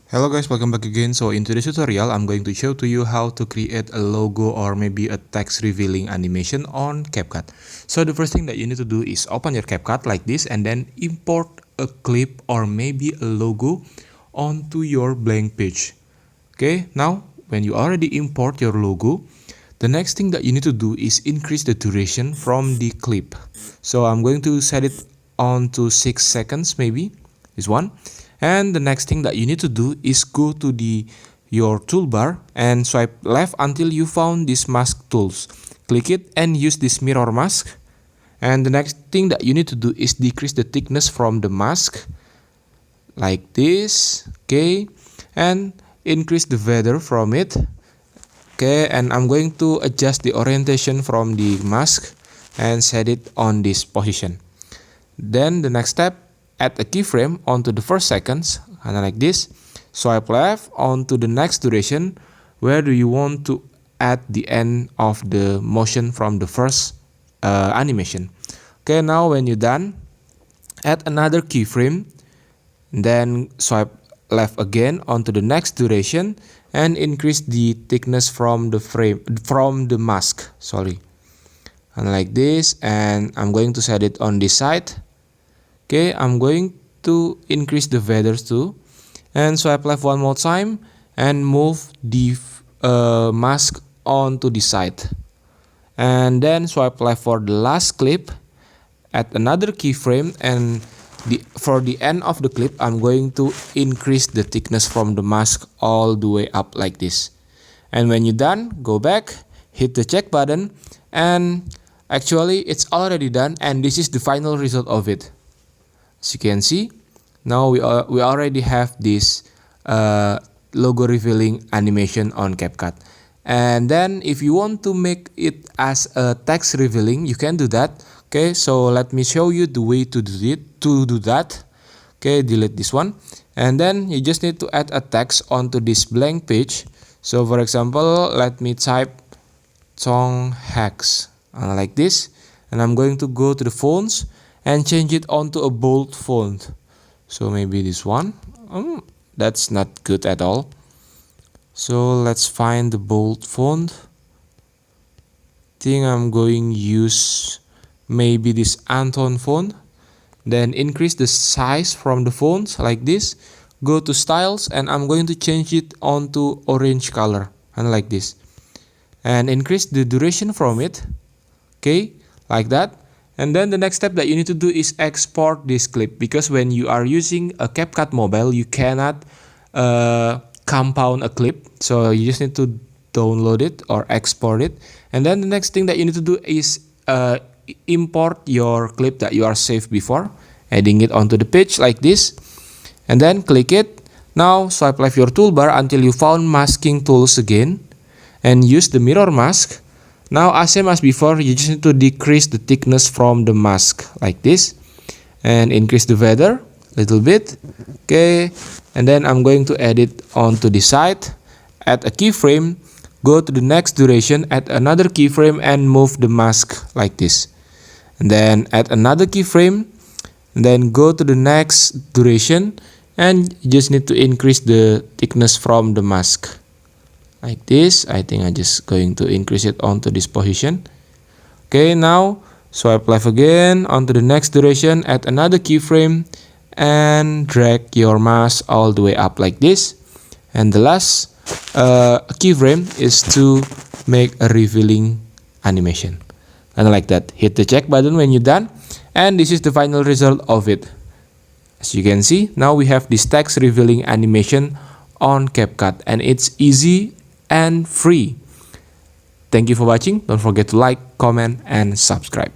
Hello guys, welcome back again. So in today's tutorial, I'm going to show to you how to create a logo or maybe a text revealing animation on Capcut. So the first thing that you need to do is open your Capcut like this and then import a clip or maybe a logo onto your blank page. Okay, now when you already import your logo, the next thing that you need to do is increase the duration from the clip. So I'm going to set it on to 6 seconds maybe, this one. And the next thing that you need to do is go to your toolbar and swipe left until you found this mask tools. Click it and use this mirror mask. And the next thing that you need to do is decrease the thickness from the mask like this, okay, and increase the feather from it. Okay, and I'm going to adjust the orientation from the mask and set it on this position. Then the next step, add a keyframe onto the first seconds, kind of like this. Swipe left onto the next duration. Where do you want to add the end of the motion from the first animation? Okay, now when you're done, add another keyframe. Then swipe left again onto the next duration and increase the thickness from the mask. And like this, and I'm going to set it on this side. Okay, I'm going to increase the feathers too, and swipe left one more time and move the mask onto the side, and then swipe left for the last clip. Add another keyframe, and for the end of the clip, I'm going to increase the thickness from the mask all the way up like this. And when you're done, go back, hit the check button, and actually it's already done, and this is the final result of it. As you can see, now we already have this logo revealing animation on Capcut. And then if you want to make it as a text revealing, you can do that. Okay, so let me show you the way to do that. Okay, delete this one, and then you just need to add a text onto this blank page. So for example, let me type Tong Hacks like this, and I'm going to go to the fonts and change it onto a bold font. So maybe this one. That's not good at all. So let's find the bold font. Think I'm going to use maybe this Anton font. Then increase the size from the fonts like this. Go to styles, and I'm going to change it onto orange color, and like this. And increase the duration from it. Okay, like that. And then the next step that you need to do is export this clip, because when you are using a Capcut mobile, you cannot compound a clip. So you just need to download it or export it. And then the next thing that you need to do is import your clip that you are saved before, adding it onto the page like this. And then click it. Now swipe left your toolbar until you found masking tools again, and use the mirror mask. Now as same as before, you just need to decrease the thickness from the mask like this, and increase the feather a little bit. Okay, and then I'm going to add it onto the side. Add a keyframe, go to the next duration, add another keyframe and move the mask like this. And then add another keyframe, and then go to the next duration, and you just need to increase the thickness from the mask like this. I think I'm just going to increase it onto this position. Okay, now swipe left again onto the next duration, add another keyframe and drag your mask all the way up like this. And the last keyframe is to make a revealing animation, and like that. Hit the check button when you're done, and this is the final result of it. As you can see, now we have this text revealing animation on Capcut, and it's easy and free. Thank you for watching. Don't forget to like, comment, and subscribe.